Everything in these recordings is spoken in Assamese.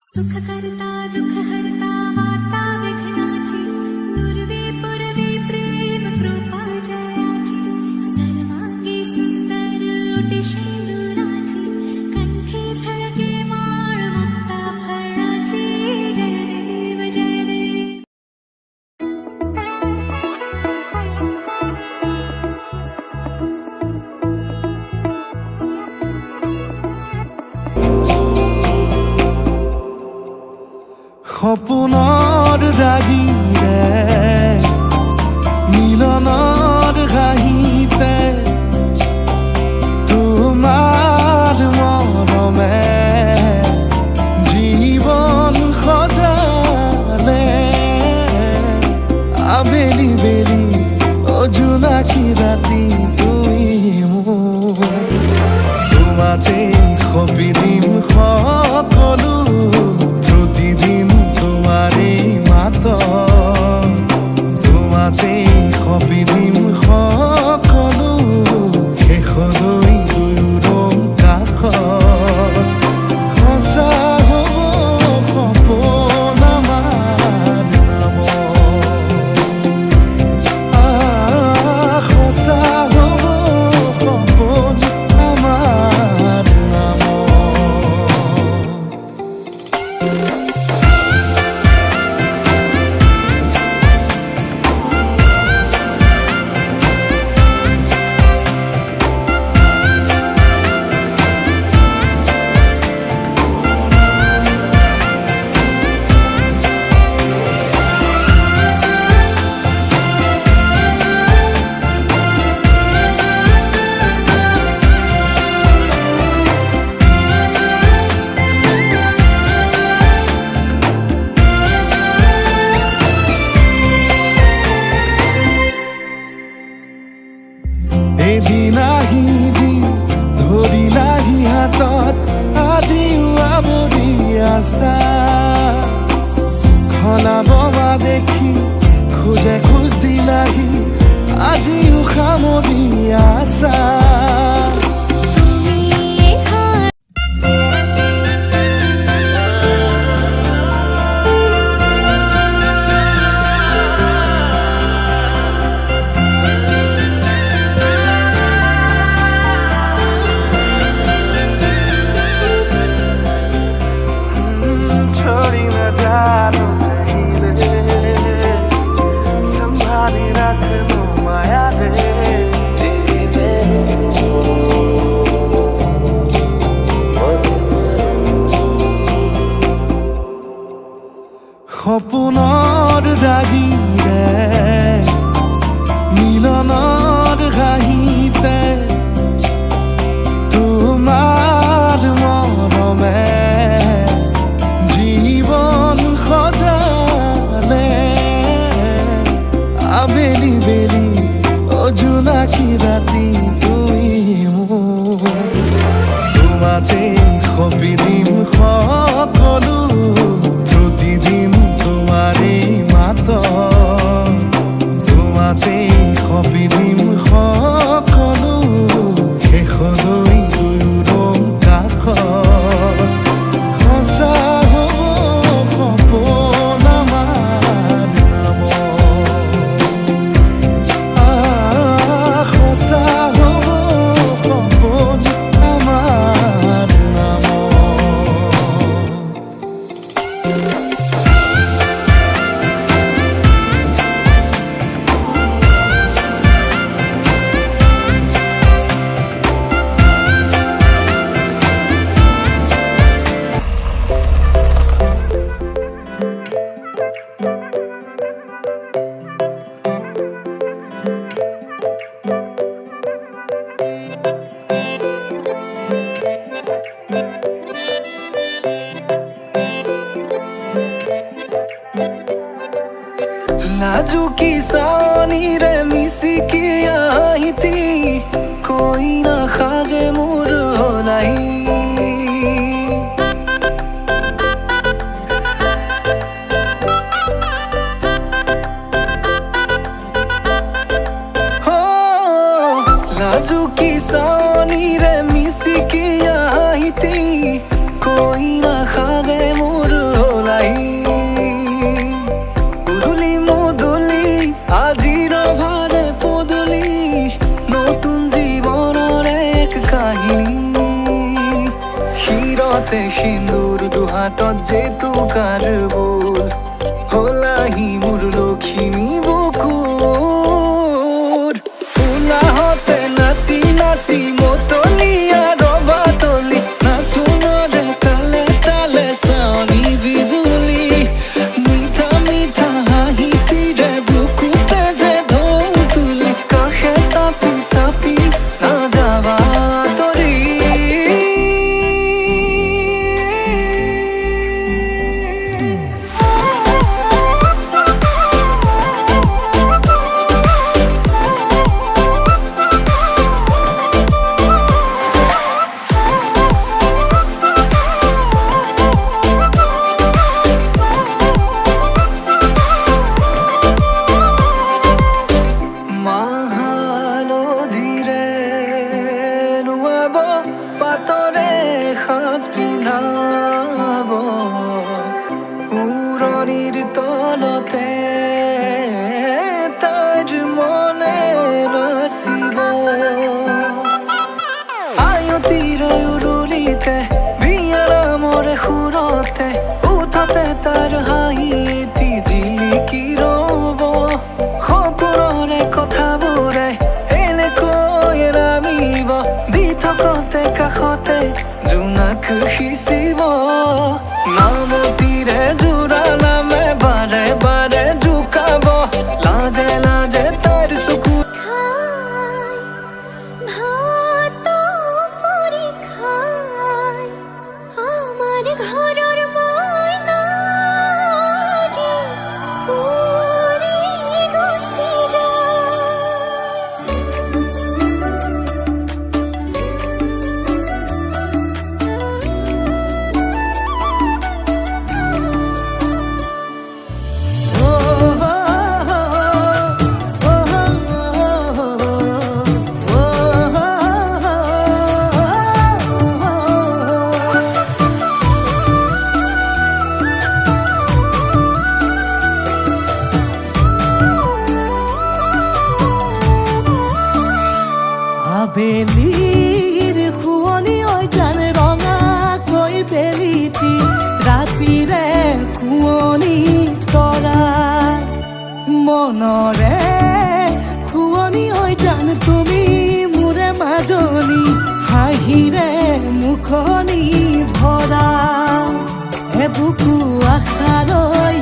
सुख करता दुख हरता वार्ता विघ्नाची नुरवे पुरवे प्रेम कृपा जयाची सर्वांगी सुंदर ओटी शेंदुराची कंठी झळके माळ मुक्ता फळाची जय देव जय देव। সপোনৰ ৰাগিৰে মিলনৰ হাঁহিতে তোমাৰ মৰমে জীৱন সজালে আবেলি বেলি অজোনাকী ৰাতি তুমি মোৰ তোমাতে সপি দিম সকলো প্ৰতিদিন তোমাৰে মাত তোমাতে সপি দিম সকলো শেষলৈ দুয়োৰং কাষত সঁচা হ'ব সপোন আমাৰ নামত সঁচা হ'ব সপোন আমাৰ নামত। এদিন আহিবি ধৰিলাহি হাতত আজিও আৱৰি আছা খলাববা দেখি খোজে খোজ দিলাহি আজিও সামৰি আছা। छोड़ी न जानो कहीं रे संभाली रखनो माया रे সপোনৰ ৰাগিৰে মিলনৰ হাঁহিতে তোমাৰ মৰমে জীৱন সজালে আবেলি বেলি অজোনাকী ৰাতি তুমি মোৰ তোমাতে সপি দিম সকলো প্ৰতিদিন তোমাৰে মাত তোমাতে সপি দিম সকলো শেষলৈ দুয়োৰং কাষত সঁচা হ'ব সপোন আমাৰ নামত সঁচা হ'ব সপোন আমাৰ নামত। नाजुकी सानीरे मिसिकी आहिती कोई ना खाजे मोर नाही हो नाजुकी सानीरे मिसिकी आहिती कोई ना खाजे मोर বাটত যে তোকাৰ বোল হলাহি মোৰ লখিমী বুকুৰ উলাহতে নাচি নাচি মতলীয়া ৰবা তলি নাচোনৰে তালে তালে চাৱনি বিজুলি মিঠা মিঠা হাঁহিটিৰে বুকুতে যে ঢৌ তুলি কাষে চাপি চাপি নাযাবা তৰি পাতৰে সাজ পিন্ধাব উৰণিৰ তলতে তাইৰ মনে ৰচিব আয়তিৰে উৰুলিতে বিয়াৰামৰে সুৰতে উঠতে তাৰ হাঁহি এটি জিলিকি ৰব সপোনৰে কথাবোৰে এনেকৈ ৰামিব দি থকতে কাষতে জোনাক সিঁচিব নামতিৰে জোৰা নামে বাৰে বাৰে জোকাব লাজে লাজে তাৰ চকু ভাত পৰি খাই আমাৰ ঘৰৰ মইনা যে উৰি গুচি আবেলিৰ শুৱনি ঐ জান ৰঙাকৈ বেলিটি ৰাতিৰে শুৱনি তৰা মনৰে শুৱনি ঐ জান তুমি মোৰে মাজনী হাঁহিৰে মুখনি ভৰা এবুকু আশালৈ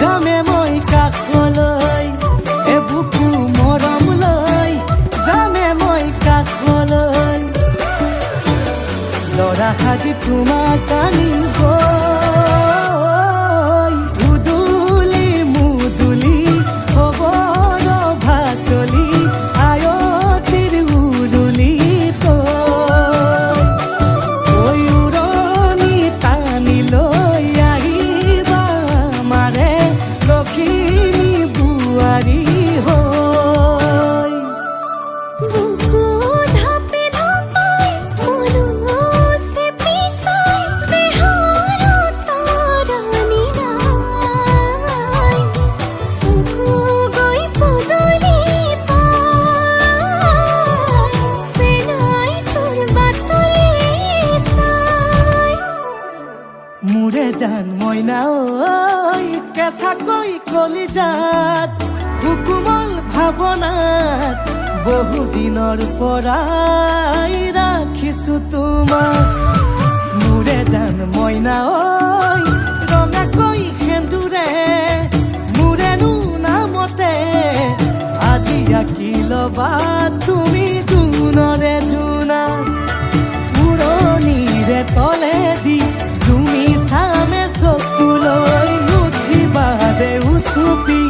যামে মই কাষলৈ এবুকু মৰম লৈ যামে মই কাষলৈ লৰা সাজি তোমাক আনিব উদুলি মুদুলি খবৰ ভাতলি আয়তিৰ উৰুলি তই উৰণি টানি লৈ আহিবা আমাৰে লখিমী বোৱাৰী হৈ বুকু ধাপে ধাপাই মনুছে পিছাই দেহৰ তৰণি নাই চকু গৈ পদূলি পাই চেনাই তোৰ বাটলি চাই মোৰে জান মইনা ঐ কেঁচাকৈ কলিজাত সুকুমল ভাৱনাত বহুদিনৰ পৰাই ৰাখিছো তোমাক মোৰে জান মইনা ঐ ৰঙাকৈ সেন্দুৰে মোৰেনো নামতে আজি আঁকি ল'বা তুমি জোনৰে জোনা উৰণিৰে তলেদি জুমি চামে চকুলৈ নুঠিবা দে উচুপি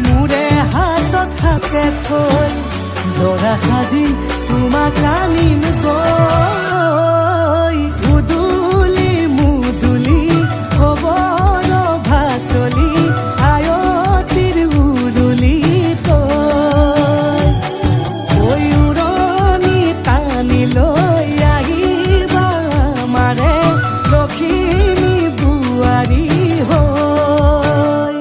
মোৰে হাতত হাতে থৈ লৰা সাজি তোমাক আনিম গৈ উদুলি মুদুলি খবৰ ভাতলি আয়তিৰ উৰুলি তই ঐ উৰণি টানি লৈ আহিবা আমাৰে লখিমী বোৱাৰী হৈ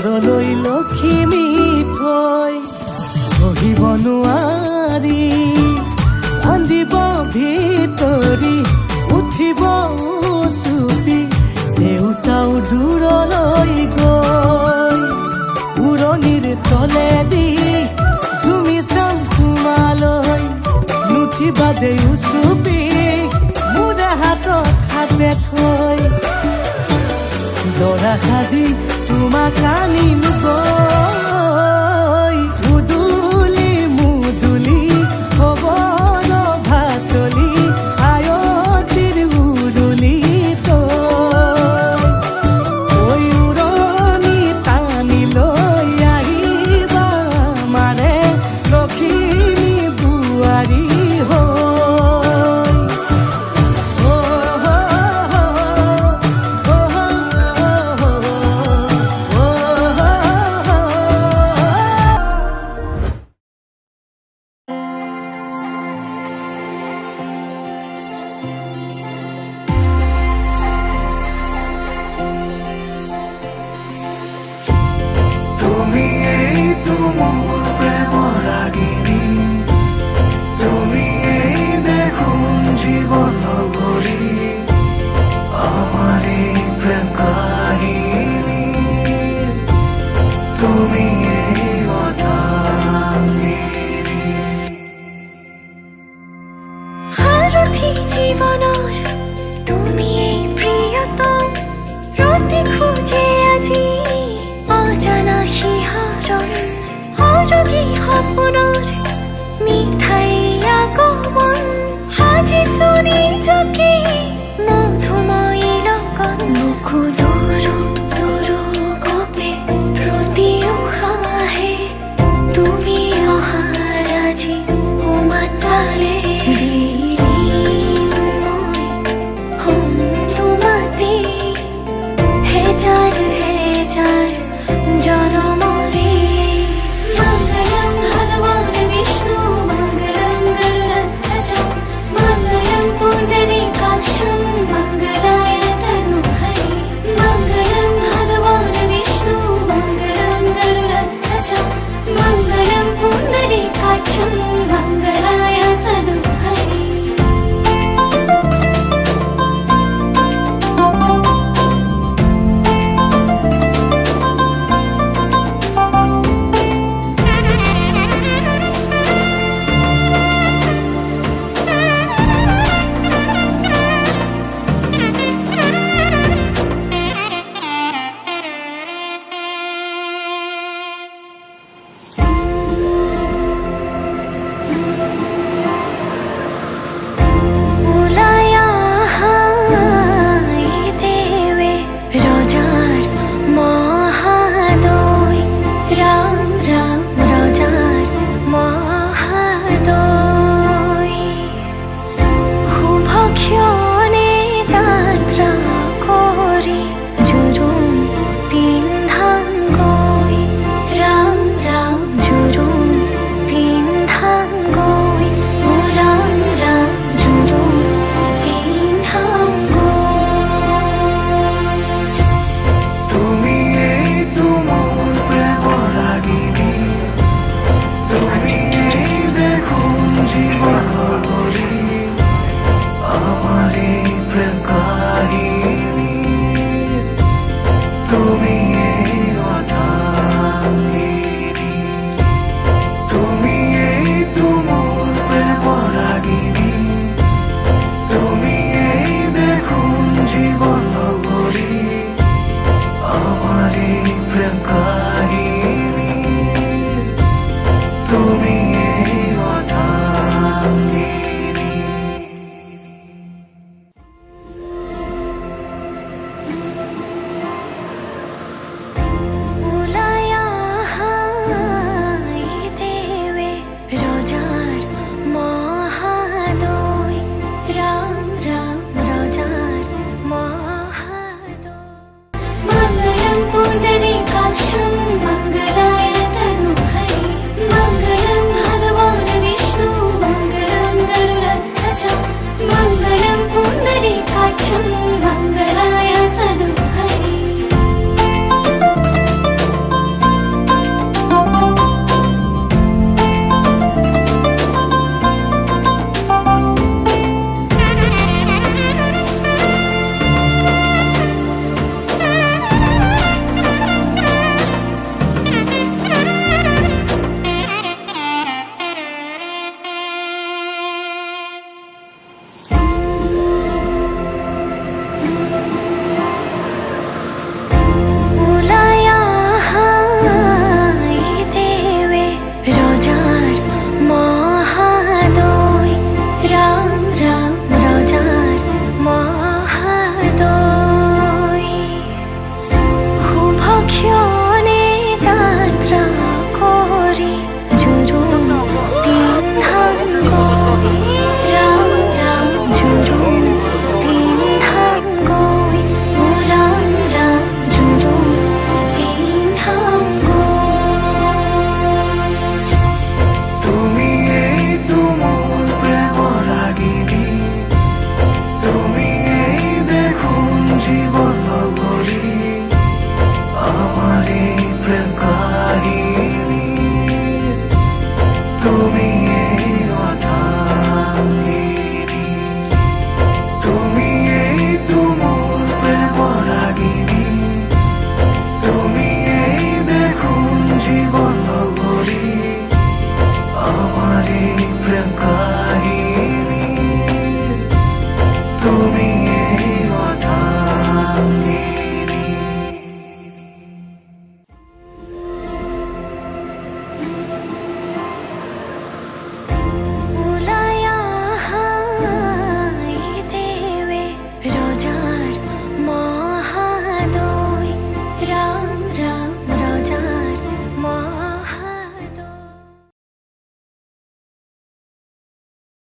ঘৰলৈ লখিমী থৈ বহিব নোৱাৰি কান্দিব ভিতৰি উঠিব চুপি দেউতাও দূৰলৈ গৈ উৰণিৰ তলেদি জুমি চাম তোমালৈ নুঠিবা দেউ চুপি মোৰে হাতত হাতে থৈ দৰা সাজি তোমাক আনিম গৈ উদুলি মুদুলি খবৰ ভাতলি আয়তিৰ উৰুলি তই উৰণি টানি লৈ আহিবা মাৰে লখিমী বোৱাৰী হৈ তুমি এইটো মোৰ প্ৰেমৰ ৰাগিনী তুমি এই দেখোন জীৱন নগৰী আমাৰ এই প্ৰেম কাহিনী তুমি